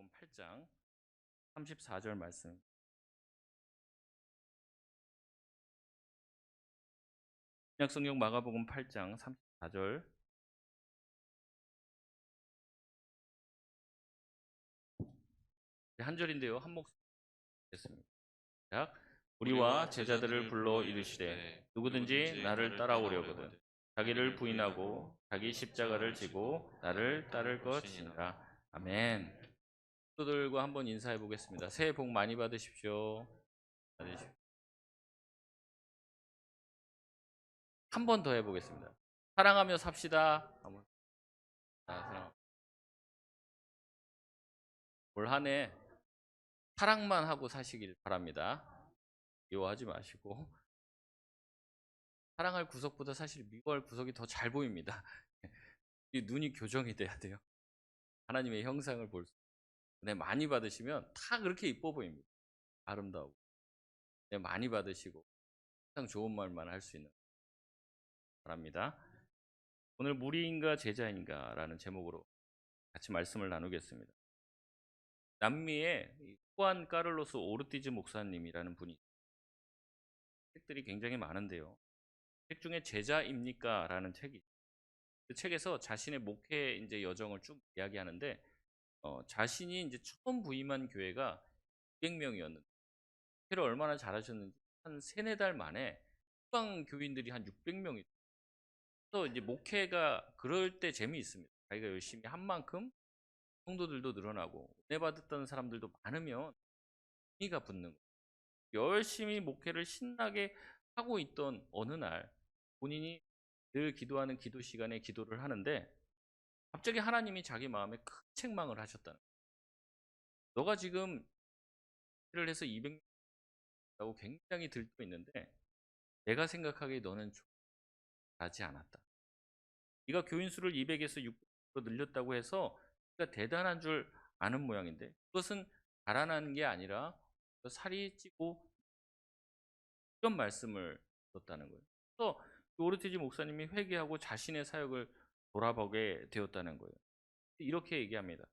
마가복음 8장 34절 말씀. 신약성경 마가복음 8장 34절. 한 절인데요. 한 목소리 듣겠습니다. 시작. 우리와 제자들을 불러 이르시되 누구든지 나를 따라오려거든 자기를 부인하고 자기 십자가를 지고 나를 따를 것이니라. 아멘. 친구들과 한번 인사해 보겠습니다. 새해 복 많이 받으십시오. 한 번 더 해보겠습니다. 사랑하며 삽시다. 올 한 해 사랑만 하고 사시길 바랍니다. 미워하지 마시고. 사랑할 구석보다 사실 미워할 구석이 더 잘 보입니다. 이 눈이 교정이 돼야 돼요. 하나님의 형상을 볼 수. 은혜 많이 받으시면 다 그렇게 이뻐 보입니다. 아름다워. 은혜 많이 받으시고 항상 좋은 말만 할 수 있는 바랍니다. 오늘 무리인가 제자인가라는 제목으로 같이 말씀을 나누겠습니다. 남미의 후안 까를로스 오르티즈 목사님이라는 분이 책들이 굉장히 많은데요. 책 중에 제자입니까? 라는 책이 그 책에서 자신의 목회 이제 여정을 쭉 이야기하는데 자신이 이제 처음 부임한 교회가 200명이었는데 목회를 얼마나 잘하셨는지 한 3-4달 만에 후방 교인들이 한 600명이 또 이제 목회가 그럴 때 재미있습니다. 자기가 열심히 한 만큼 성도들도 늘어나고 은혜 받았던 사람들도 많으면 흥미가 붙는 거예요. 열심히 목회를 신나게 하고 있던 어느 날 본인이 늘 기도하는 기도 시간에 기도를 하는데 갑자기 하나님이 자기 마음에 큰 책망을 하셨다는 거예요. 너가 지금 일을 해서 200명이라고 굉장히 들떠 있는데 내가 생각하기에 너는 잘하지 않았다. 네가 교인 수를 200에서 600으로 늘렸다고 해서 네가 대단한 줄 아는 모양인데 그것은 자라나는 게 아니라 살이 찌고 이런 말씀을 들었다는 거예요. 그래서 오르티지 목사님이 회개하고 자신의 사역을 돌아보게 되었다는 거예요. 이렇게 얘기합니다.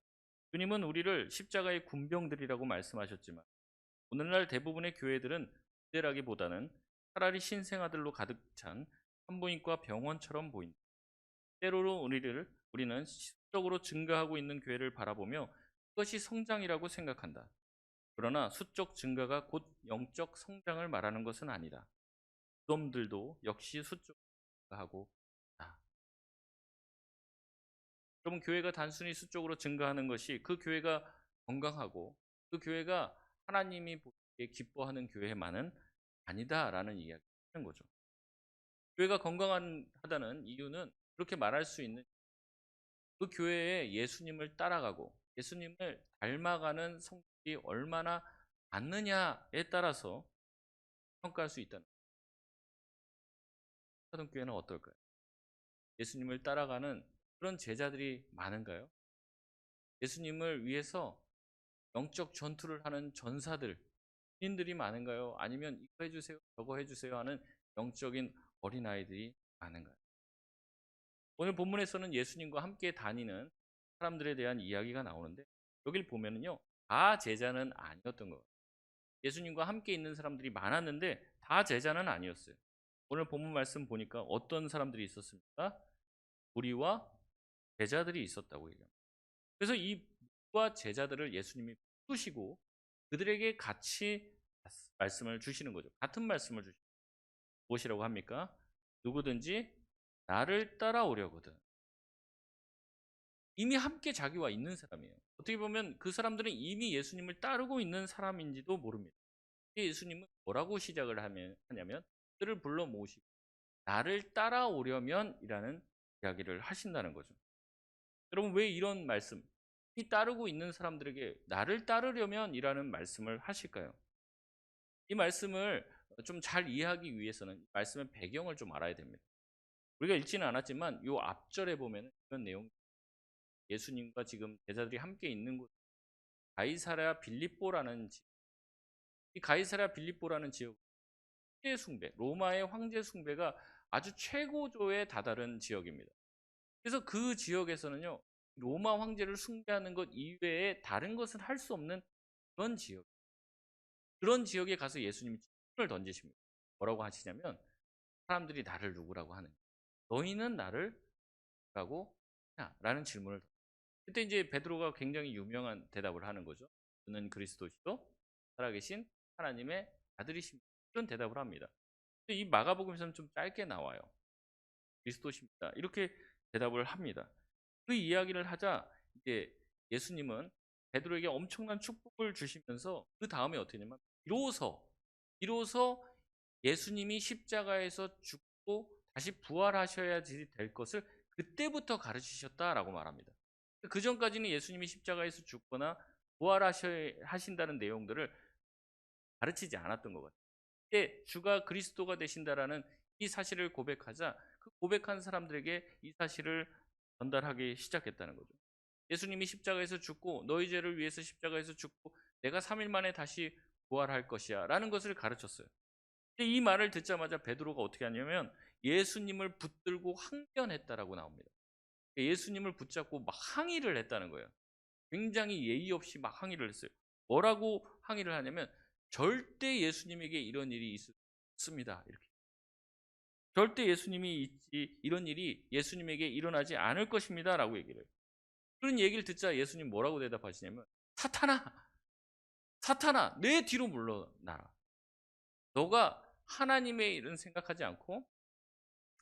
주님은 우리를 십자가의 군병들이라고 말씀하셨지만 오늘날 대부분의 교회들은 그때라기보다는 차라리 신생아들로 가득 찬 산부인과 병원처럼 보인다. 때로는 우리는 수적으로 증가하고 있는 교회를 바라보며 그것이 성장이라고 생각한다. 그러나 수적 증가가 곧 영적 성장을 말하는 것은 아니다. 무덤들도 역시 수적으로 증가하고 있다. 여러분, 교회가 단순히 수적으로 증가하는 것이 그 교회가 건강하고 그 교회가 하나님이 보기에 기뻐하는 교회만은 아니다라는 이야기를 하는 거죠. 교회가 건강하다는 이유는 그렇게 말할 수 있는 그 교회에 예수님을 따라가고 예수님을 닮아가는 성격이 얼마나 많느냐에 따라서 평가할 수 있다는 거예요. 사동교회는 어떨까요? 예수님을 따라가는 그런 제자들이 많은가요? 예수님을 위해서 영적 전투를 하는 전사들, 신들이 많은가요? 아니면 이거 해주세요, 저거 해주세요 하는 영적인 어린아이들이 많은가요? 오늘 본문에서는 예수님과 함께 다니는 사람들에 대한 이야기가 나오는데 여기를 보면은요, 다 제자는 아니었던 것 같아요. 예수님과 함께 있는 사람들이 많았는데 다 제자는 아니었어요. 오늘 본문 말씀 보니까 어떤 사람들이 있었습니까? 무리와 제자들이 있었다고 얘기합니다. 그래서 이 무리와 제자들을 예수님이 부르시고 그들에게 같이 말씀을 주시는 거죠. 같은 말씀을 주시는 거죠. 무엇이라고 합니까? 누구든지 나를 따라오려거든. 이미 함께 자기와 있는 사람이에요. 어떻게 보면 그 사람들은 이미 예수님을 따르고 있는 사람인지도 모릅니다. 예수님은 뭐라고 시작을 하냐면 그들을 불러 모으시고 나를 따라오려면 이라는 이야기를 하신다는 거죠. 여러분, 왜 이런 말씀, 이 따르고 있는 사람들에게 나를 따르려면 이라는 말씀을 하실까요? 이 말씀을 좀 잘 이해하기 위해서는 말씀의 배경을 좀 알아야 됩니다. 우리가 읽지는 않았지만 이 앞절에 보면 이런 내용, 예수님과 지금 제자들이 함께 있는 곳 가이사랴 빌립보라는 지역, 이 가이사랴 빌립보라는 지역 황제 숭배, 로마의 황제 숭배가 아주 최고조에 다다른 지역입니다. 그래서 그 지역에서는요, 로마 황제를 숭배하는 것 이외에 다른 것은 할 수 없는 그런 지역. 그런 지역에 가서 예수님이 질문을 던지십니다. 뭐라고 하시냐면 사람들이 나를 누구라고 하느냐? 너희는 나를 누구라고 하냐? 라는 질문을 그때 이제 베드로가 굉장히 유명한 대답을 하는 거죠. 그는 그리스도시요 살아계신 하나님의 아들이십니다. 이런 대답을 합니다. 근데 이 마가복음에서는 좀 짧게 나와요. 그리스도십니다. 이렇게 대답을 합니다. 그 이야기를 하자 이제 예수님은 베드로에게 엄청난 축복을 주시면서 그 다음에 어떻게 되냐면 비로소 예수님이 십자가에서 죽고 다시 부활하셔야 될 것을 그때부터 가르치셨다라고 말합니다. 그 전까지는 예수님이 십자가에서 죽거나 부활하신다는 내용들을 가르치지 않았던 것 같아요. 이때 주가 그리스도가 되신다라는 이 사실을 고백하자 그 고백한 사람들에게 이 사실을 전달하기 시작했다는 거죠. 예수님이 십자가에서 죽고 너희 죄를 위해서 십자가에서 죽고 내가 3일 만에 다시 부활할 것이야 라는 것을 가르쳤어요. 근데 이 말을 듣자마자 베드로가 어떻게 하냐면 예수님을 붙들고 항변했다라고 나옵니다. 예수님을 붙잡고 막 항의를 했다는 거예요. 굉장히 예의 없이 막 항의를 했어요. 뭐라고 항의를 하냐면 절대 예수님에게 이런 일이 있을 수 없습니다. 이렇게. 절대 이런 일이 예수님에게 일어나지 않을 것입니다. 라고 얘기를 해요. 그런 얘기를 듣자 예수님 뭐라고 대답하시냐면 사탄아! 사탄아! 내 뒤로 물러나라. 너가 하나님의 일은 생각하지 않고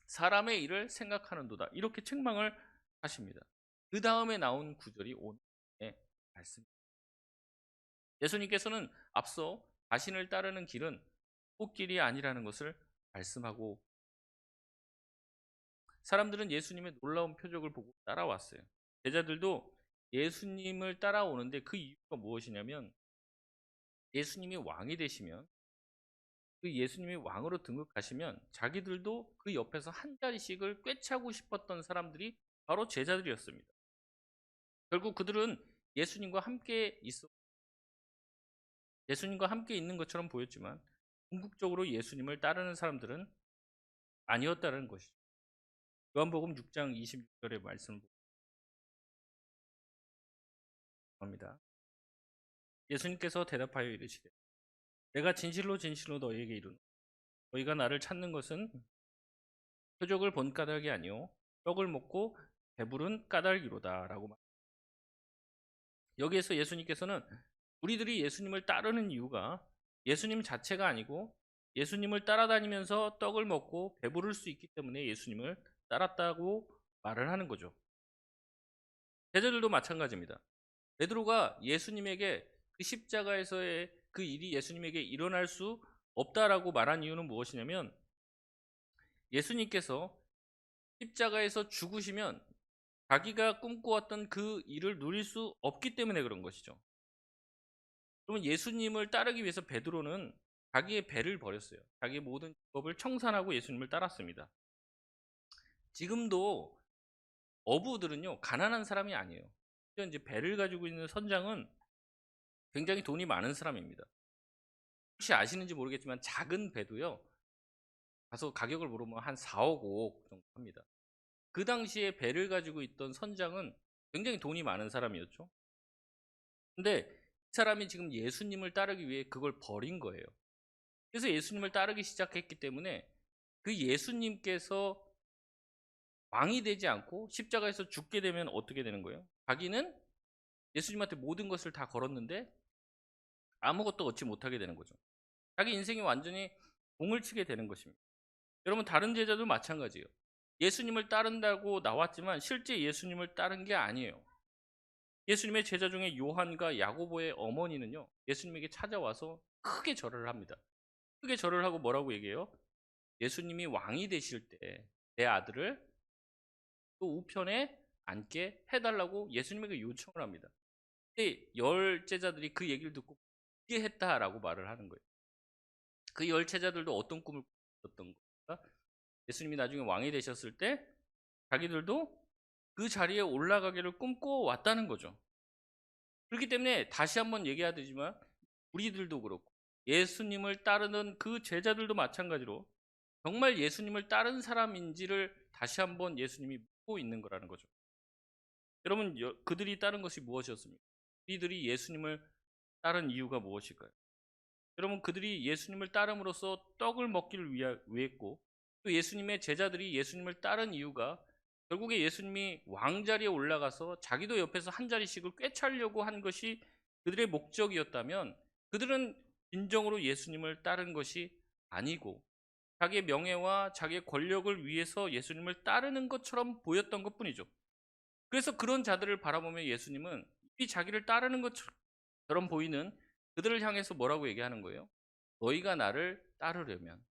사람의 일을 생각하는도다. 이렇게 책망을 하십니다. 그 다음에 나온 구절이 오늘의 말씀입니다. 예수님께서는 앞서 자신을 따르는 길은 꽃길이 아니라는 것을 말씀하고 사람들은 예수님의 놀라운 표적을 보고 따라왔어요. 제자들도 예수님을 따라오는데 그 이유가 무엇이냐면 예수님이 왕이 되시면 그 예수님이 왕으로 등극하시면 자기들도 그 옆에서 한 자리씩을 꿰차고 싶었던 사람들이 바로 제자들이었습니다. 결국 그들은 예수님과 함께 있는 것처럼 보였지만 궁극적으로 예수님을 따르는 사람들은 아니었다는 것이죠. 요한복음 6장 26절의 말씀을 봅니다. 예수님께서 대답하여 이르시되 내가 진실로 진실로 너희에게 이르노 너희가 나를 찾는 것은 표적을 본 까닭이 아니요 떡을 먹고 배부른 까닭이로다 라고 말합니다. 여기에서 예수님께서는 우리들이 예수님을 따르는 이유가 예수님 자체가 아니고 예수님을 따라다니면서 떡을 먹고 배부를 수 있기 때문에 예수님을 따랐다고 말을 하는 거죠. 제자들도 마찬가지입니다. 베드로가 예수님에게 그 십자가에서의 그 일이 예수님에게 일어날 수 없다라고 말한 이유는 무엇이냐면 예수님께서 십자가에서 죽으시면 자기가 꿈꿔왔던 그 일을 누릴 수 없기 때문에 그런 것이죠. 그러면 예수님을 따르기 위해서 베드로는 자기의 배를 버렸어요. 자기의 모든 직업을 청산하고 예수님을 따랐습니다. 지금도 어부들은요 가난한 사람이 아니에요. 이제 배를 가지고 있는 선장은 굉장히 돈이 많은 사람입니다. 혹시 아시는지 모르겠지만 작은 배도요 가서 가격을 물어보면 한 4억 5억 정도 합니다. 그 당시에 배를 가지고 있던 선장은 굉장히 돈이 많은 사람이었죠. 근데 이 사람이 지금 예수님을 따르기 위해 그걸 버린 거예요. 그래서 예수님을 따르기 시작했기 때문에 그 예수님께서 왕이 되지 않고 십자가에서 죽게 되면 어떻게 되는 거예요? 자기는 예수님한테 모든 것을 다 걸었는데 아무것도 얻지 못하게 되는 거죠. 자기 인생이 완전히 공을 치게 되는 것입니다. 여러분 다른 제자도 마찬가지예요. 예수님을 따른다고 나왔지만 실제 예수님을 따른 게 아니에요. 예수님의 제자 중에 요한과 야고보의 어머니는요. 예수님에게 찾아와서 크게 절을 합니다. 크게 절을 하고 뭐라고 얘기해요? 예수님이 왕이 되실 때 내 아들을 또 우편에 앉게 해달라고 예수님에게 요청을 합니다. 근데 열 제자들이 그 얘기를 듣고 이해했다라고 말을 하는 거예요. 그 열 제자들도 어떤 꿈을 꿨던 겁니까? 예수님이 나중에 왕이 되셨을 때 자기들도 그 자리에 올라가기를 꿈꿔왔다는 거죠. 그렇기 때문에 다시 한번 얘기해야 되지만 우리들도 그렇고 예수님을 따르는 그 제자들도 마찬가지로 정말 예수님을 따른 사람인지를 다시 한번 예수님이 묻고 있는 거라는 거죠. 여러분, 그들이 따른 것이 무엇이었습니까? 이들이 예수님을 따른 이유가 무엇일까요? 여러분, 그들이 예수님을 따름으로써 떡을 먹기를 위했고, 또 예수님의 제자들이 예수님을 따른 이유가 결국에 예수님이 왕자리에 올라가서 자기도 옆에서 한 자리씩을 꿰차려고 한 것이 그들의 목적이었다면, 그들은 진정으로 예수님을 따른 것이 아니고 자기의 명예와 자기의 권력을 위해서 예수님을 따르는 것처럼 보였던 것뿐이죠. 그래서 그런 자들을 바라보며 예수님은 이 자기를 따르는 것처럼 보이는 그들을 향해서 뭐라고 얘기하는 거예요? 너희가 나를 따르려면,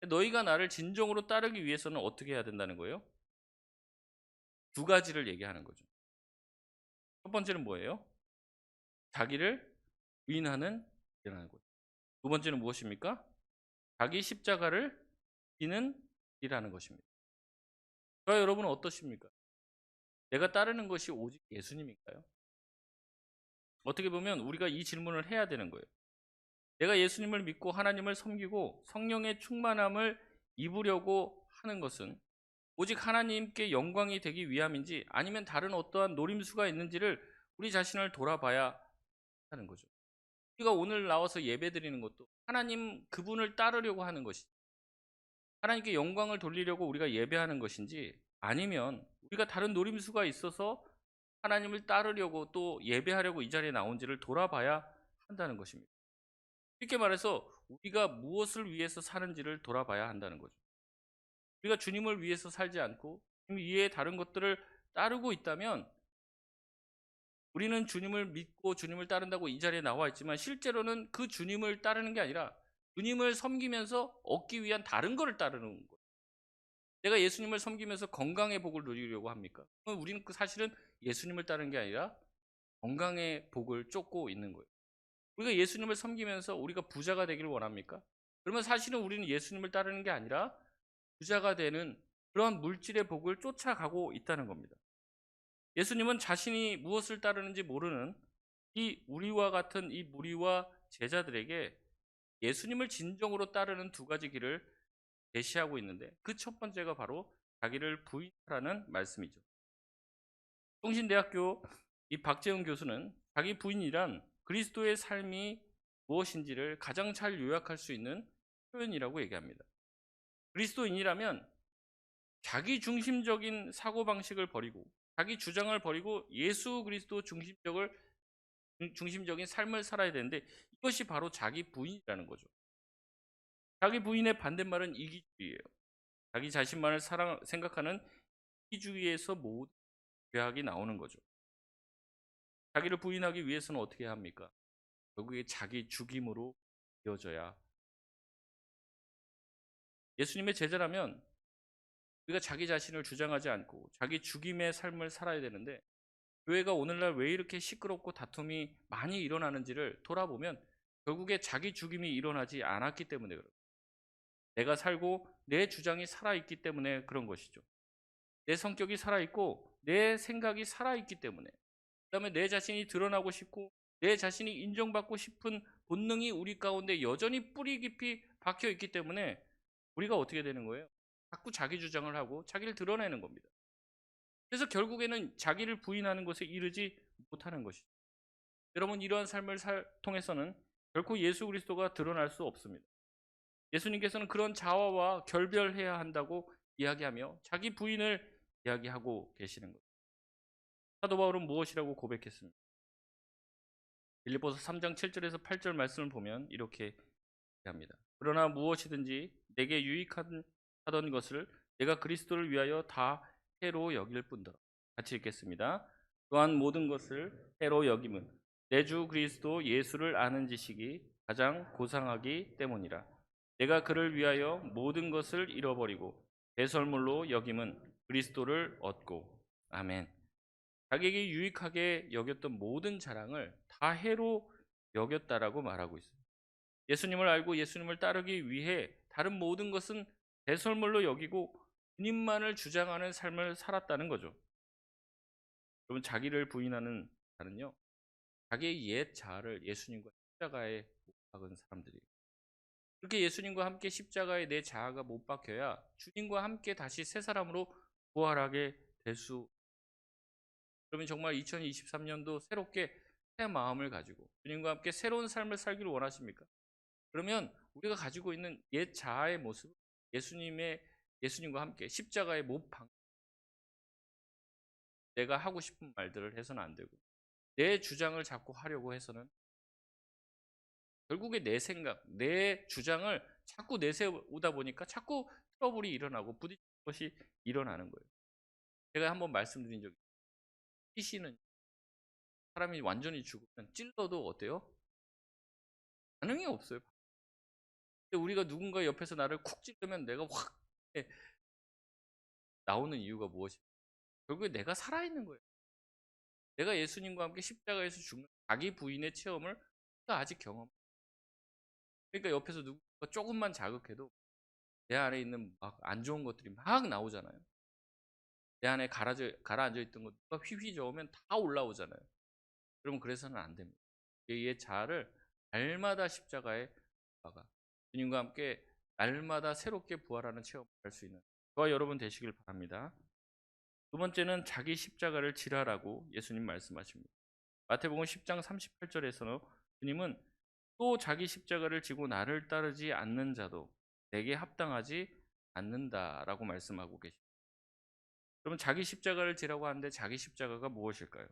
너희가 나를 진정으로 따르기 위해서는 어떻게 해야 된다는 거예요? 두 가지를 얘기하는 거죠. 첫 번째는 뭐예요? 자기를 부인하는 일이라는 거죠. 두 번째는 무엇입니까? 자기 십자가를 지는 일이라는 것입니다. 저와 여러분은 어떠십니까? 내가 따르는 것이 오직 예수님인가요? 어떻게 보면 우리가 이 질문을 해야 되는 거예요. 내가 예수님을 믿고 하나님을 섬기고 성령의 충만함을 입으려고 하는 것은 오직 하나님께 영광이 되기 위함인지, 아니면 다른 어떠한 노림수가 있는지를 우리 자신을 돌아봐야 하는 거죠. 우리가 오늘 나와서 예배드리는 것도 하나님 그분을 따르려고 하는 것이, 하나님께 영광을 돌리려고 우리가 예배하는 것인지, 아니면 우리가 다른 노림수가 있어서 하나님을 따르려고 또 예배하려고 이 자리에 나온지를 돌아봐야 한다는 것입니다. 쉽게 말해서 우리가 무엇을 위해서 사는지를 돌아봐야 한다는 거죠. 우리가 주님을 위해서 살지 않고 주님 이외에 다른 것들을 따르고 있다면, 우리는 주님을 믿고 주님을 따른다고 이 자리에 나와 있지만 실제로는 그 주님을 따르는 게 아니라 주님을 섬기면서 얻기 위한 다른 것을 따르는 거예요. 내가 예수님을 섬기면서 건강의 복을 누리려고 합니까? 그럼 우리는 사실은 예수님을 따르는 게 아니라 건강의 복을 쫓고 있는 거예요. 우리가 예수님을 섬기면서 우리가 부자가 되기를 원합니까? 그러면 사실은 우리는 예수님을 따르는 게 아니라 부자가 되는 그런 물질의 복을 쫓아가고 있다는 겁니다. 예수님은 자신이 무엇을 따르는지 모르는 이 우리와 같은 이 무리와 제자들에게 예수님을 진정으로 따르는 두 가지 길을 제시하고 있는데, 그 첫 번째가 바로 자기를 부인하라는 말씀이죠. 통신대학교 이 박재훈 교수는 자기 부인이란 그리스도의 삶이 무엇인지를 가장 잘 요약할 수 있는 표현이라고 얘기합니다. 그리스도인이라면 자기 중심적인 사고방식을 버리고 자기 주장을 버리고 예수 그리스도 중심적인 삶을 살아야 되는데, 이것이 바로 자기 부인이라는 거죠. 자기 부인의 반대말은 이기주의예요. 자기 자신만을 생각하는 이기주의에서 모든 죄악이 나오는 거죠. 자기를 부인하기 위해서는 어떻게 합니까? 결국에 자기 죽임으로 이어져야. 예수님의 제자라면 우리가 자기 자신을 주장하지 않고 자기 죽임의 삶을 살아야 되는데, 교회가 오늘날 왜 이렇게 시끄럽고 다툼이 많이 일어나는지를 돌아보면 결국에 자기 죽임이 일어나지 않았기 때문에 그래요. 내가 살고 내 주장이 살아있기 때문에 그런 것이죠. 내 성격이 살아있고 내 생각이 살아있기 때문에, 그 다음에 내 자신이 드러나고 싶고 내 자신이 인정받고 싶은 본능이 우리 가운데 여전히 뿌리 깊이 박혀 있기 때문에 우리가 어떻게 되는 거예요? 자꾸 자기 주장을 하고 자기를 드러내는 겁니다. 그래서 결국에는 자기를 부인하는 것에 이르지 못하는 것이죠. 여러분, 이러한 삶을 통해서는 결코 예수 그리스도가 드러날 수 없습니다. 예수님께서는 그런 자화와 결별해야 한다고 이야기하며 자기 부인을 이야기하고 계시는 거예요. 사도 바울은 무엇이라고 고백했습니까? 빌립보서 3장 7절에서 8절 말씀을 보면 이렇게 합니다. 그러나 무엇이든지 내게 유익하던 것을 내가 그리스도를 위하여 다 해로 여길 뿐더러. 같이 읽겠습니다. 또한 모든 것을 해로 여김은 내 주 그리스도 예수를 아는 지식이 가장 고상하기 때문이라. 내가 그를 위하여 모든 것을 잃어버리고 배설물로 여김은 그리스도를 얻고. 아멘. 자기에게 유익하게 여겼던 모든 자랑을 다 해로 여겼다라고 말하고 있습니다. 예수님을 알고 예수님을 따르기 위해 다른 모든 것은 배설물로 여기고 주님만을 주장하는 삶을 살았다는 거죠. 여러분, 자기를 부인하는 자는요, 자기의 옛 자아를 예수님과 십자가에 못 박은 사람들이에요. 그렇게 예수님과 함께 십자가에 내 자아가 못 박혀야 주님과 함께 다시 새 사람으로 부활하게 될 수. 그러면 정말 2023년도 새롭게 새 마음을 가지고 주님과 함께 새로운 삶을 살기를 원하십니까? 그러면 우리가 가지고 있는 옛 자아의 모습, 예수님과 함께 십자가의 못 방, 내가 하고 싶은 말들을 해서는 안 되고 내 주장을 자꾸 하려고 해서는 결국에 내 생각, 내 주장을 자꾸 내세우다 보니까 자꾸 트러블이 일어나고 부딪히는 것이 일어나는 거예요. 제가 한번 말씀드린 적이 있어요. 피시는 사람이 완전히 죽으면 찔러도 어때요? 반응이 없어요. 근데 우리가 누군가 옆에서 나를 쿡 찌르면 내가 확 나오는 이유가 무엇입니까? 결국에 내가 살아있는 거예요. 내가 예수님과 함께 십자가에서 죽는 자기 부인의 체험을 우리가 아직 경험. 그러니까 옆에서 누군가 조금만 자극해도 내 안에 있는 막 안 좋은 것들이 막 나오잖아요. 내 안에 가라앉아 있던 것들과 휘휘 저으면 다 올라오잖아요. 그러면 그래서는 안 됩니다. 옛 자아를 날마다 십자가에 박아 주님과 함께 날마다 새롭게 부활하는 체험을 할 수 있는 저와 여러분 되시길 바랍니다. 두 번째는 자기 십자가를 지라라고 예수님 말씀하십니다. 마태복음 10장 38절에서는 주님은 또 자기 십자가를 지고 나를 따르지 않는 자도 내게 합당하지 않는다라고 말씀하고 계십니다. 그러면 자기 십자가를 지라고 하는데 자기 십자가가 무엇일까요?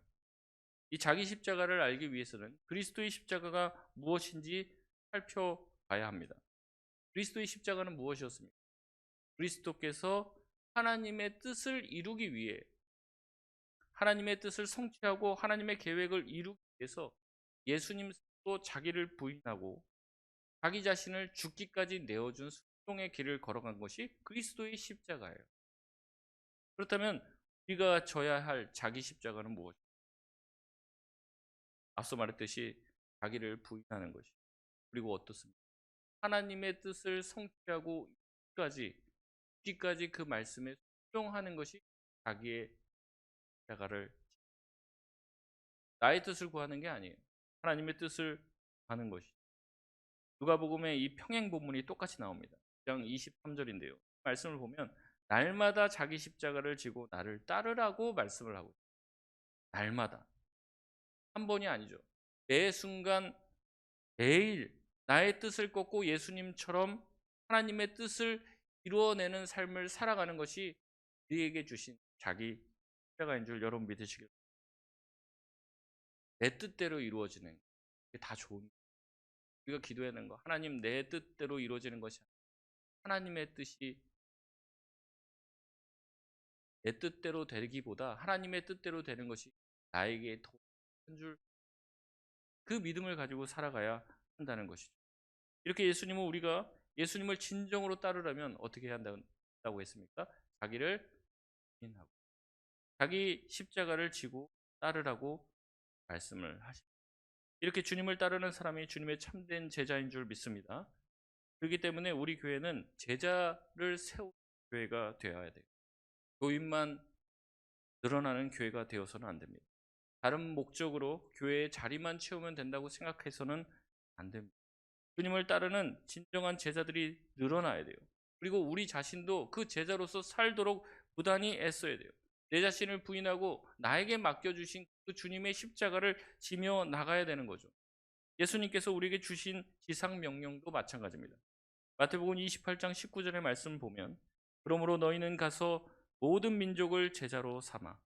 이 자기 십자가를 알기 위해서는 그리스도의 십자가가 무엇인지 살펴봐야 합니다. 그리스도의 십자가는 무엇이었습니까? 그리스도께서 하나님의 뜻을 이루기 위해 하나님의 뜻을 성취하고 하나님의 계획을 이루기 위해서 예수님 스스로 자기를 부인하고 자기 자신을 죽기까지 내어준 순종의 길을 걸어간 것이 그리스도의 십자가예요. 그렇다면 우리가 져야 할 자기 십자가는 무엇입니까? 앞서 말했듯이 자기를 부인하는 것이 그리고 어떻습니까? 하나님의 뜻을 성취하고 죽기까지 그 말씀에 순종하는 것이 자기의 십자가를 나의 뜻을 구하는 게 아니에요. 하나님의 뜻을 구하는 것이. 누가복음의 이 평행 본문이 똑같이 나옵니다. 1장 23절인데요. 말씀을 보면 날마다 자기 십자가를 지고 나를 따르라고 말씀을 하고 있어요. 날마다. 한 번이 아니죠. 매 순간 매일 나의 뜻을 꺾고 예수님처럼 하나님의 뜻을 이루어내는 삶을 살아가는 것이 우리에게 주신 자기 십자가인 줄 여러분 믿으시길 바랍니다. 내 뜻대로 이루어지는 게 다 좋은 거예요. 우리가 기도해야 하는 거 하나님 내 뜻대로 이루어지는 것이 아니라 하나님의 뜻이 내 뜻대로 되기보다 하나님의 뜻대로 되는 것이 나에게 더 큰 줄 그 믿음을 가지고 살아가야 한다는 것이죠. 이렇게 우리가 예수님을 진정으로 따르려면 어떻게 해야 한다고 했습니까? 자기를 부인하고 자기 십자가를 지고 따르라고 말씀을 하십니다. 이렇게 주님을 따르는 사람이 주님의 참된 제자인 줄 믿습니다. 그렇기 때문에 우리 교회는 제자를 세우는 교회가 되어야 돼요. 교인만 늘어나는 교회가 되어서는 안 됩니다. 다른 목적으로 교회의 자리만 채우면 된다고 생각해서는 안 됩니다. 주님을 따르는 진정한 제자들이 늘어나야 돼요. 그리고 우리 자신도 그 제자로서 살도록 부단히 애써야 돼요. 내 자신을 부인하고 나에게 맡겨주신 그 주님의 십자가를 지며 나가야 되는 거죠. 예수님께서 우리에게 주신 지상 명령도 마찬가지입니다. 마태복음 28장 19절의 말씀 보면 그러므로 너희는 가서 모든 민족을 제자로 삼아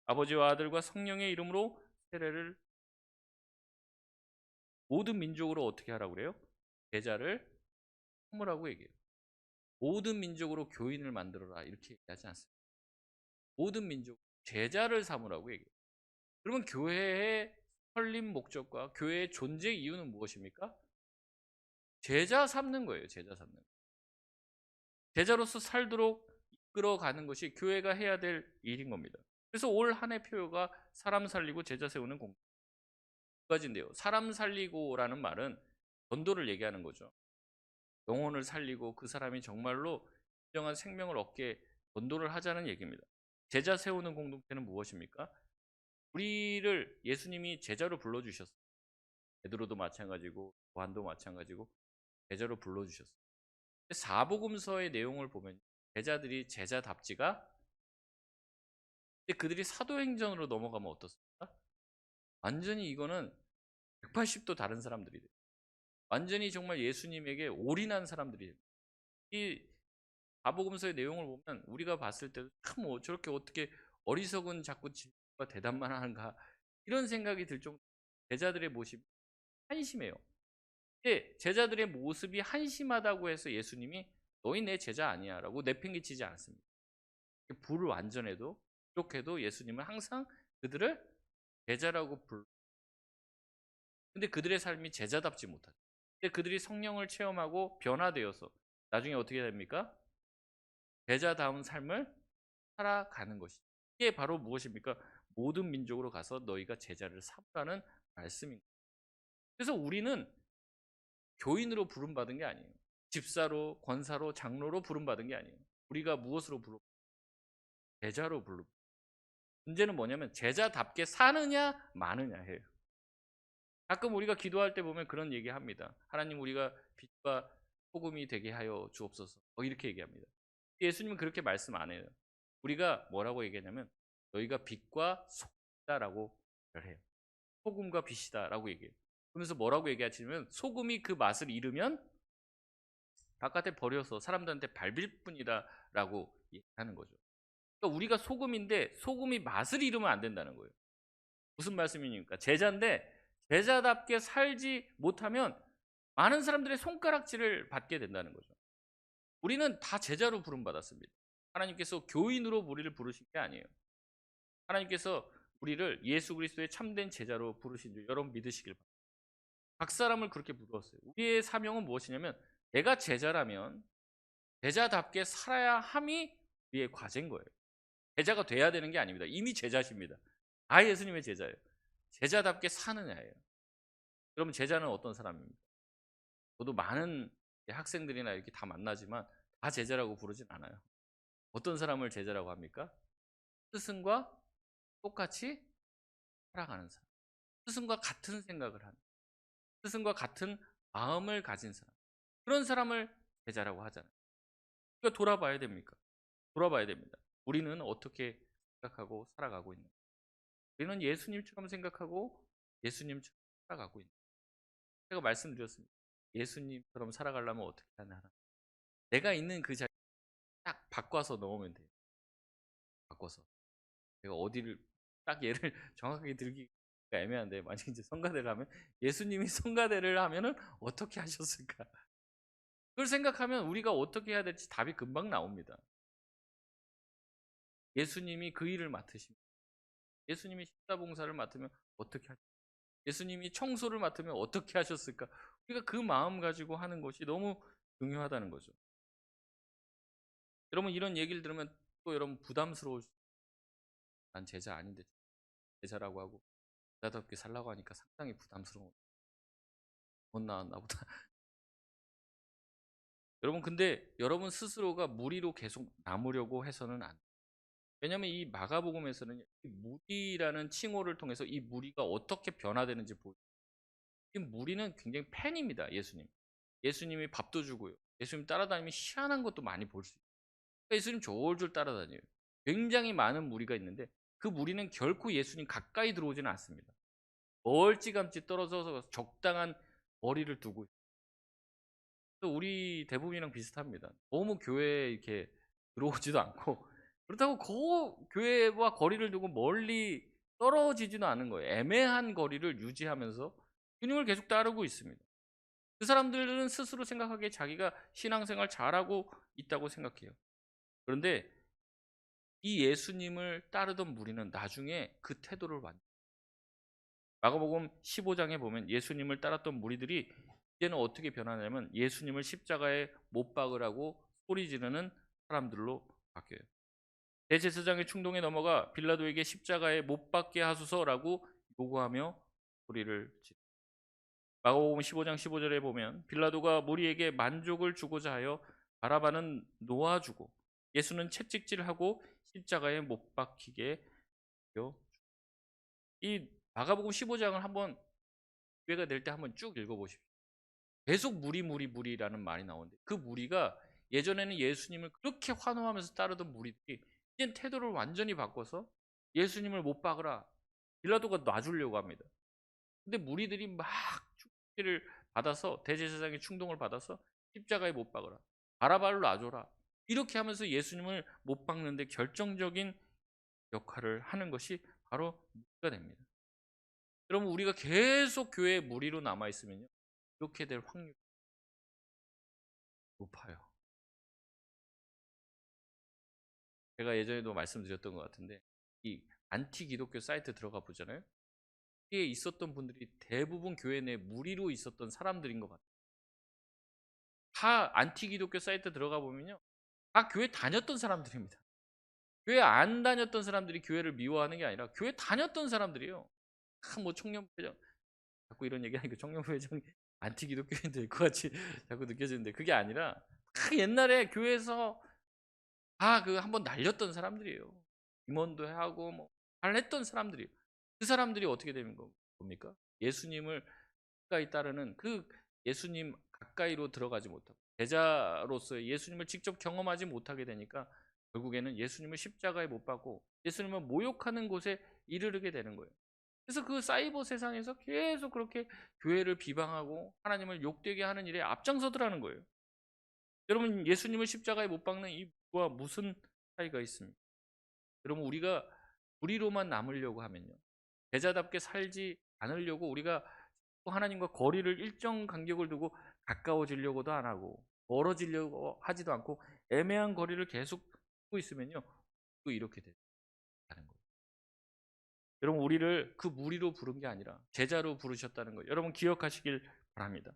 아버지와 아들과 성령의 이름으로 세례를 모든 민족으로 어떻게 하라고 그래요? 제자를 삼으라고 얘기해요. 모든 민족으로 교인을 만들어라 이렇게 얘기하지 않습니다. 모든 민족 제자를 삼으라고 얘기해요. 그러면 교회의 설립 목적과 교회의 존재 이유는 무엇입니까? 제자 삼는 거예요. 제자 삼는 거. 제자로서 살도록 이끌어가는 것이 교회가 해야 될 일인 겁니다. 그래서 올 한 해 표어가 사람 살리고 제자 세우는 공부 두 가지인데요. 사람 살리고라는 말은 전도를 얘기하는 거죠. 영혼을 살리고 그 사람이 정말로 진정한 생명을 얻게 전도를 하자는 얘기입니다. 제자 세우는 공동체는 무엇입니까? 우리를 예수님이 제자로 불러주셨어요. 베드로도 마찬가지고 요한도 마찬가지고 제자로 불러주셨어요. 사복음서의 내용을 보면 제자들이 제자답지가 근데 그들이 사도행전으로 넘어가면 어떻습니까? 완전히 이거는 180도 다른 사람들이 돼요. 완전히 정말 예수님에게 올인한 사람들이 돼요. 이 마복음서의 내용을 보면 우리가 봤을 때도 참 저렇게 어떻게 어리석은 자꾸 진리와 대답만 하는가 이런 생각이 들 정도. 제자들의 모습이 한심해요. 근데 제자들의 모습이 한심하다고 해서 예수님이 너희 내 제자 아니야 라고 내팽개치지 않습니다. 불완전해도 부족해도 예수님은 항상 그들을 제자라고 불러. 근데 그들의 삶이 제자답지 못하죠. 근데 그들이 성령을 체험하고 변화되어서 나중에 어떻게 됩니까? 제자다운 삶을 살아가는 것이죠. 이게 바로 무엇입니까? 모든 민족으로 가서 너희가 제자를 삼으라는 말씀입니다. 그래서 우리는 교인으로 부름받은 게 아니에요. 집사로, 권사로, 장로로 부름받은 게 아니에요. 우리가 무엇으로 부름? 제자로 부름. 문제는 뭐냐면 제자답게 사느냐 마느냐예요. 가끔 우리가 기도할 때 보면 그런 얘기합니다. 하나님 우리가 빛과 소금이 되게 하여 주옵소서. 이렇게 얘기합니다. 예수님은 그렇게 말씀 안 해요. 우리가 뭐라고 얘기하냐면 너희가 빛과 소금이다라고 해요. 소금과 빛이다라고 얘기해요. 그러면서 뭐라고 얘기하시냐면 소금이 그 맛을 잃으면 바깥에 버려서 사람들한테 밟을 뿐이다라고 얘기하는 거죠. 그러니까 우리가 소금인데 소금이 맛을 잃으면 안 된다는 거예요. 무슨 말씀입니까? 제자인데 제자답게 살지 못하면 많은 사람들의 손가락질을 받게 된다는 거죠. 우리는 다 제자로 부름받았습니다. 하나님께서 교인으로 우리를 부르신 게 아니에요. 하나님께서 우리를 예수 그리스도의 참된 제자로 부르신 줄 여러분 믿으시길 바랍니다. 각 사람을 그렇게 부르었어요. 우리의 사명은 무엇이냐면 내가 제자라면 제자답게 살아야 함이 우리의 과제인 거예요. 제자가 돼야 되는 게 아닙니다. 이미 제자십니다. 다 예수님의 제자예요. 제자답게 사느냐예요. 그러면 제자는 어떤 사람입니까? 저도 많은 학생들이나 이렇게 다 만나지만 다 제자라고 부르진 않아요. 어떤 사람을 제자라고 합니까? 스승과 똑같이 살아가는 사람. 스승과 같은 생각을 하는, 스승과 같은 마음을 가진 사람. 그런 사람을 제자라고 하잖아요. 그러니까 돌아봐야 됩니까? 돌아봐야 됩니다. 우리는 어떻게 생각하고 살아가고 있는가? 우리는 예수님처럼 생각하고 예수님처럼 살아가고 있는가? 제가 말씀드렸습니다. 예수님처럼 살아가려면 어떻게 하나? 내가 있는 그 자리에 딱 바꿔서 넣으면 돼요. 바꿔서. 제가 어디를 딱 예를 정확하게 들기가 애매한데 만약 이제 성가대를 하면 예수님이 성가대를 하면은 어떻게 하셨을까? 그걸 생각하면 우리가 어떻게 해야 될지 답이 금방 나옵니다. 예수님이 그 일을 맡으시면 예수님이 십자봉사를 맡으면 어떻게 하셨을까? 예수님이 청소를 맡으면 어떻게 하셨을까? 우리가 그 마음 가지고 하는 것이 너무 중요하다는 거죠. 여러분 이런 얘기를 들으면 또 여러분 부담스러울 수, 난 제자 아닌데 제자라고 하고 제자답게 살라고 하니까 상당히 부담스러워. 못 나왔나 보다. 여러분 근데 여러분 스스로가 무리로 계속 남으려고 해서는 안 돼요. 왜냐하면 이 마가복음에서는 이 무리라는 칭호를 통해서 이 무리가 어떻게 변화되는지 보여요. 이 무리는 굉장히 팬입니다. 예수님. 예수님이 밥도 주고요. 예수님 따라다니면 희한한 것도 많이 볼 수 있어요. 예수님 졸졸 따라다녀요. 굉장히 많은 무리가 있는데 그 무리는 결코 예수님 가까이 들어오지는 않습니다. 멀찌감치 떨어져서 적당한 거리를 두고 있어요. 우리 대부분이랑 비슷합니다. 너무 교회에 이렇게 들어오지도 않고 그렇다고 교회와 거리를 두고 멀리 떨어지지도 않은 거예요. 애매한 거리를 유지하면서 주님을 계속 따르고 있습니다. 그 사람들은 스스로 생각하기에 자기가 신앙생활 잘하고 있다고 생각해요. 그런데 이 예수님을 따르던 무리는 나중에 그 태도를 마가복음 15장에 보면 예수님을 따랐던 무리들이 이제는 어떻게 변하냐면 예수님을 십자가에 못 박으라고 소리 지르는 사람들로 바뀌어요. 대제사장의 충동에 넘어가 빌라도에게 십자가에 못 박게 하소서라고 요구하며 소리를 지르요. 마가복음 15장 15절에 보면 빌라도가 무리에게 만족을 주고자 하여 바라바는 놓아주고 예수는 채찍질하고 십자가에 못 박히게 하여. 이 마가복음 15장을 한번 기회가 될 때 한번 쭉 읽어보십시오. 계속 무리라는 말이 나오는데 그 무리가 예전에는 예수님을 그렇게 환호하면서 따르던 무리들이 이젠 태도를 완전히 바꿔서 예수님을 못 박으라. 빌라도가 놔주려고 합니다. 근데 무리들이 막 충동을 받아서, 대제사장의 충동을 받아서 십자가에 못 박으라, 바라바를 놔줘라, 이렇게 하면서 예수님을 못 박는데 결정적인 역할을 하는 것이 바로 무리가 됩니다. 여러분, 우리가 계속 교회의 무리로 남아 있으면요, 이렇게 될 확률이 높아요. 제가 예전에도 말씀드렸던 것 같은데, 이 안티 기독교 사이트 들어가 보잖아요. 여기에 있었던 분들이 대부분 교회 내 무리로 있었던 사람들인 것 같아요. 다 안티 기독교 사이트 들어가 보면요, 다 교회 다녔던 사람들입니다. 교회 안 다녔던 사람들이 교회를 미워하는 게 아니라 교회 다녔던 사람들이에요. 뭐 청년부회장, 자꾸 이런 얘기하니까 청년부회장이 안티 기독교인 될 것 같이 자꾸 느껴지는데, 그게 아니라 다 옛날에 교회에서 다 그 한번 날렸던 사람들이에요. 임원도 하고 뭐 잘했던 사람들이에요. 그 사람들이 어떻게 되는 겁니까? 예수님을 가까이 따르는, 그 예수님 가까이로 들어가지 못하고 제자로서의 예수님을 직접 경험하지 못하게 되니까 결국에는 예수님을 십자가에 못 박고 예수님을 모욕하는 곳에 이르게 되는 거예요. 그래서 그 사이버 세상에서 계속 그렇게 교회를 비방하고 하나님을 욕되게 하는 일에 앞장서더라는 거예요. 여러분, 예수님을 십자가에 못 박는 이와 무슨 차이가 있습니까? 여러분, 우리가 우리로만 남으려고 하면요, 제자답게 살지 않으려고 우리가 하나님과 거리를 일정 간격을 두고 가까워지려고도 안 하고 멀어지려고 하지도 않고 애매한 거리를 계속 두고 있으면요, 또 이렇게 되는 거예요. 여러분, 우리를 그 무리로 부른 게 아니라 제자로 부르셨다는 거예요. 여러분, 기억하시길 바랍니다.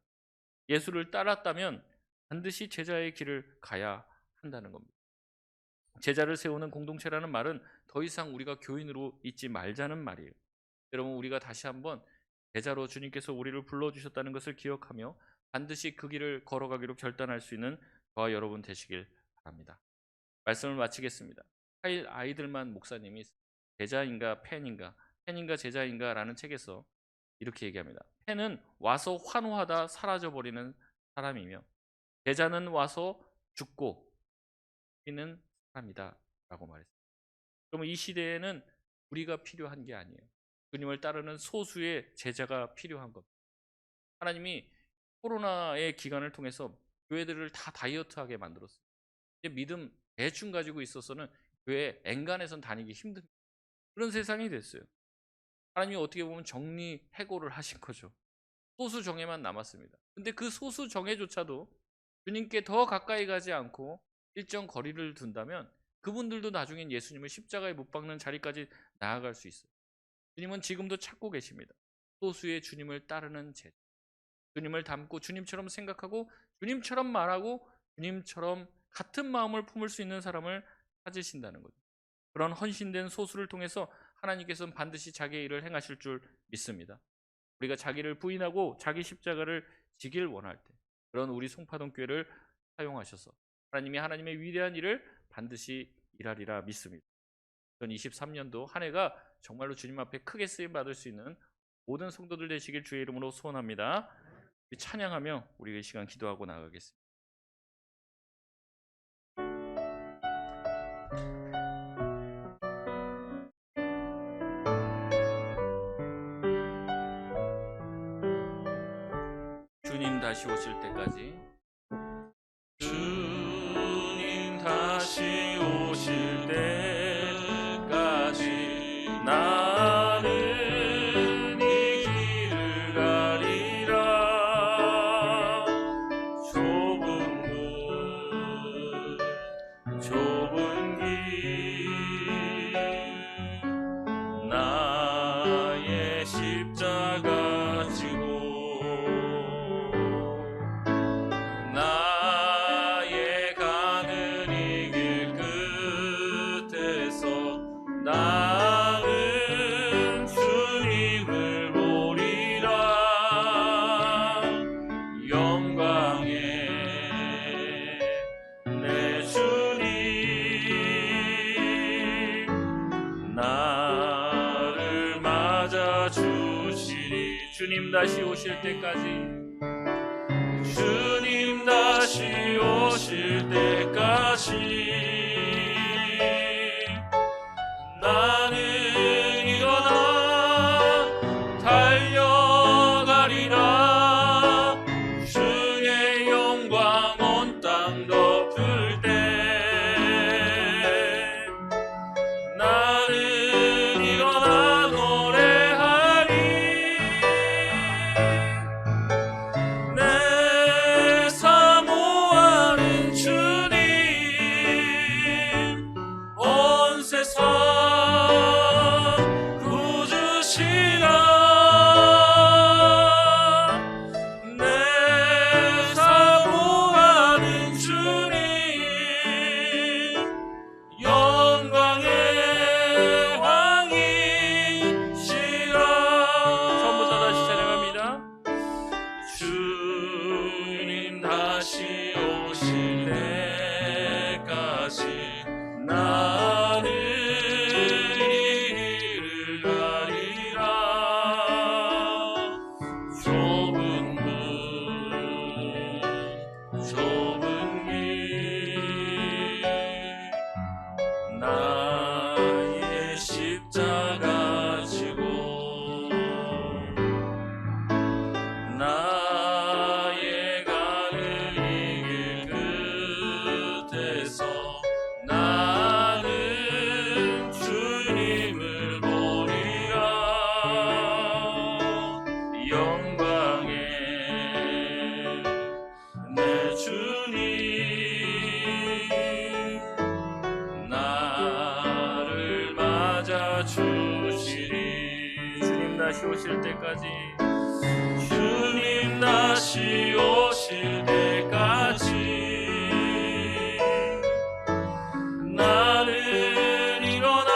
예수를 따랐다면 반드시 제자의 길을 가야 한다는 겁니다. 제자를 세우는 공동체라는 말은 더 이상 우리가 교인으로 있지 말자는 말이에요. 여러분, 우리가 다시 한번 제자로 주님께서 우리를 불러주셨다는 것을 기억하며 반드시 그 길을 걸어가기로 결단할 수 있는 저와 여러분 되시길 바랍니다. 말씀을 마치겠습니다. 하일 아이들만 목사님이 제자인가 팬인가, 팬인가 제자인가 라는 책에서 이렇게 얘기합니다. 팬은 와서 환호하다 사라져버리는 사람이며 제자는 와서 죽고 뛰는 사람이다 라고 말했습니다. 그러면 이 시대에는 우리가 필요한 게 아니에요. 주님을 따르는 소수의 제자가 필요한 겁니다. 하나님이 코로나의 기간을 통해서 교회들을 다 다이어트하게 만들었어요. 믿음 대충 가지고 있어서는 교회 엔간해선 다니기 힘든 그런 세상이 됐어요. 하나님이 어떻게 보면 정리해고를 하신 거죠. 소수 정예만 남았습니다. 근데 그 소수 정예조차도 주님께 더 가까이 가지 않고 일정 거리를 둔다면 그분들도 나중엔 예수님을 십자가에 못 박는 자리까지 나아갈 수 있어요. 주님은 지금도 찾고 계십니다. 소수의 주님을 따르는 제자, 주님을 닮고 주님처럼 생각하고 주님처럼 말하고 주님처럼 같은 마음을 품을 수 있는 사람을 찾으신다는 거죠. 그런 헌신된 소수를 통해서 하나님께서는 반드시 자기의 일을 행하실 줄 믿습니다. 우리가 자기를 부인하고 자기 십자가를 지길 원할 때 그런 우리 송파동 교회를 사용하셔서 하나님이 하나님의 위대한 일을 반드시 일하리라 믿습니다. 2023년도 한 해가 정말로 주님 앞에 크게 쓰임 받을 수 있는 모든 성도들 되시길 주의 이름으로 소원합니다. 찬양하며 우리 이 시간 기도하고 나가겠습니다. 주님 다시 오실 때까지, 주님 다시 오실 때까지 나는 이 길을 가리라. 좁은 문, 좁은 길, 나의 십자가 지고 나의 가는 이 길 끝에서 나는 주님을 보리라. 영광의 내 주님 나를 맞아주시리. 주님 다시 오실 때까지, 주님 다시 오실 때까지 나는 다시 오실 때까지 나는 이 길을 가리라. 좁은 문 좁은 길 나의 십자가 지고 나의 가는 이 길 끝에서 나는 주님을 보리라. 영광의 내 주님 나를 맞아 주시리. 주님 다시 오실 때까지 주님 다시 오실 때까지 나는 일어나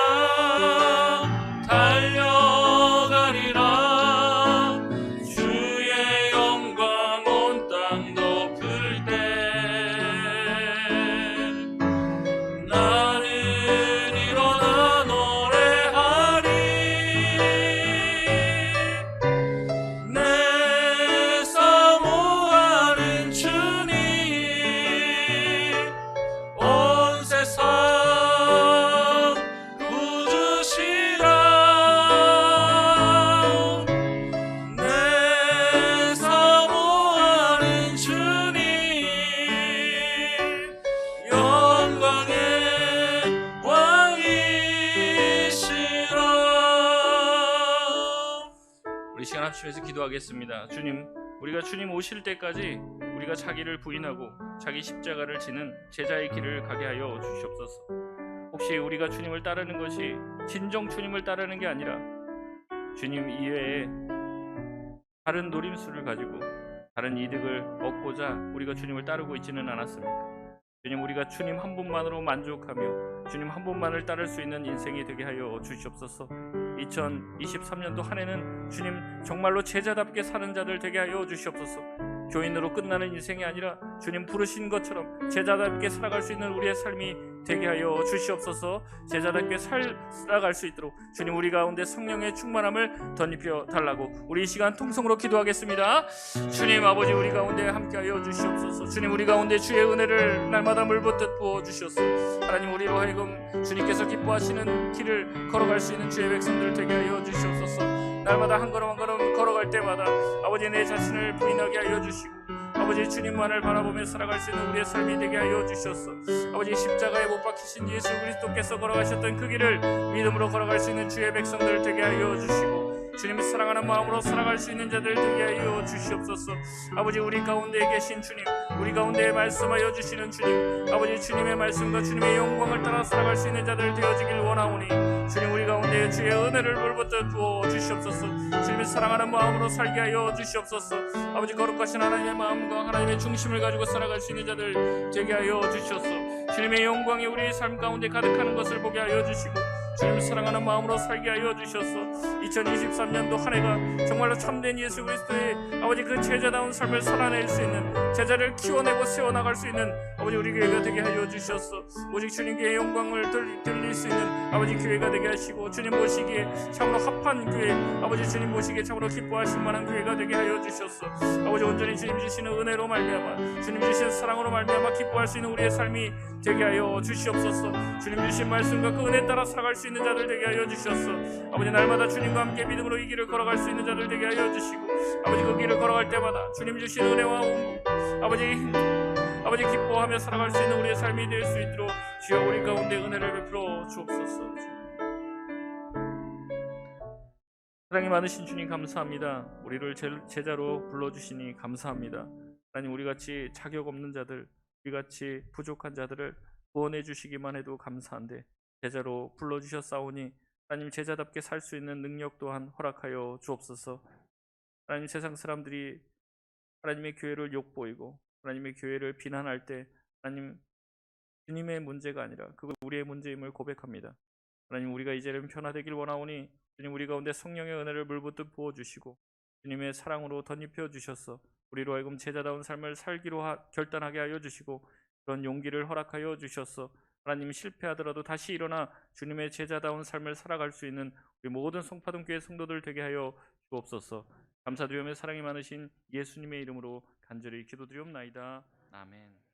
달려가리라. 주의 영광 온 땅 덮을 때 나는 일어나 노래하리. 내 사모하는 주님 온 세상 구주시라. 내 사모하는 주님 영광의 왕이시라. 우리 시간 합심해서 기도하겠습니다. 주님, 우리가 주님 오실 때까지 우리가 자기를 부인하고 자기 십자가를 지는 제자의 길을 가게 하여 주시옵소서. 혹시 우리가 주님을 따르는 것이 진정 주님을 따르는 게 아니라 주님 이외에 다른 노림수를 가지고 다른 이득을 얻고자 우리가 주님을 따르고 있지는 않았습니까? 주님, 우리가 주님 한 분만으로 만족하며 주님 한 분만을 따를 수 있는 인생이 되게 하여 주시옵소서. 2023년도 한 해는 주님 정말로 제자답게 사는 자들 되게 하여 주시옵소서. 교인으로 끝나는 인생이 아니라 주님 부르신 것처럼 제자답게 살아갈 수 있는 우리의 삶이 되게 하여 주시옵소서. 제자답게 살아갈 수 있도록 주님 우리 가운데 성령의 충만함을 덧입혀 달라고 우리 이 시간 통성으로 기도하겠습니다. 주님 아버지, 우리 가운데 함께하여 주시옵소서. 주님, 우리 가운데 주의 은혜를 날마다 물붓듯 부어 주시옵소서. 하나님, 우리로 하여금 주님께서 기뻐하시는 길을 걸어갈 수 있는 주의 백성들 되게 하여 주시옵소서. 날마다 한 걸음 한 걸음 걸어갈 때마다 아버지 내 자신을 부인하게 하여 주시고 아버지 주님만을 바라보며 살아갈 수 있는 우리의 삶이 되게 하여 주셨소. 아버지 십자가에 못 박히신 예수 그리스도께서 걸어가셨던 그 길을 믿음으로 걸어갈 수 있는 주의 백성들 되게 하여 주시고 주님을 사랑하는 마음으로 살아갈 수 있는 자들 되게 하여 주시옵소서. 아버지, 우리 가운데 계신 주님, 우리 가운데 말씀하여 주시는 주님, 아버지 주님의 말씀과 주님의 영광을 따라 살아갈 수 있는 자들 되어지길 원하오니 주님, 우리 가운데 주의 은혜를 물붓듯 부어 주시옵소서. 주님을 사랑하는 마음으로 살게 하여 주시옵소서. 아버지, 거룩하신 하나님의 마음과 하나님의 중심을 가지고 살아갈 수 있는 자들 되게 하여 주시옵소서. 주님의 영광이 우리의 삶 가운데 가득하는 것을 보게 하여 주시고 주님을 사랑하는 마음으로 살게 하여 주셔서 2023년도 한 해가 정말로 참된 예수 그리스도의 아버지 그 제자다운 삶을 살아낼 수 있는, 제자를 키워내고 세워나갈 수 있는 아버지 우리 교회가 되게 하여 주셔서 오직 주님께 영광을 돌릴 수 있는 아버지 교회가 되게 하시고 주님 모시기에 참으로 합한 교회, 아버지 주님 모시기에 참으로 기뻐하실 만한 교회가 되게 하여 주셔서 아버지 온전히 주님 주시는 은혜로 말미암아 주님 주신 사랑으로 말미암아 기뻐할 수 있는 우리의 삶이 되게 하여 주시옵소서. 주님 주신 말씀과 그 은혜 따라 살아갈 수 있는 자들 되게 하여 주셔서 아버지 날마다 주님과 함께 믿음으로 이 길을 걸어갈 수 있는 자들 되게 하여 주시고 아버지 그 길을 걸어갈 때마다 주님 주신 은혜와 아버지 기뻐하며 살아갈 수 있는 우리의 삶이 될 수 있도록 주여 우리 가운데 은혜를 베풀어 주옵소서. 사랑이 많으신 주님 감사합니다. 우리를 제자로 불러주시니 감사합니다. 하나님, 우리같이 자격 없는 자들, 우리같이 부족한 자들을 구원해 주시기만 해도 감사한데 제자로 불러주셨사오니 하나님 제자답게 살 수 있는 능력 또한 허락하여 주옵소서. 하나님, 세상 사람들이 하나님의 교회를 욕보이고 하나님의 교회를 비난할 때 하나님 주님의 문제가 아니라 그것 우리의 문제임을 고백합니다. 하나님, 우리가 이제는 변화되길 원하오니 주님 우리 가운데 성령의 은혜를 물붓듯 부어주시고 주님의 사랑으로 덧입혀 주셔서 우리로 하여금 제자다운 삶을 살기로 결단하게 하여 주시고 그런 용기를 허락하여 주셔서 하나님 실패하더라도 다시 일어나 주님의 제자다운 삶을 살아갈 수 있는 우리 모든 송파동교회 성도들 되게 하여 주옵소서. 감사드리며 사랑이 많으신 예수님의 이름으로 간절히 기도드리옵나이다. 아멘.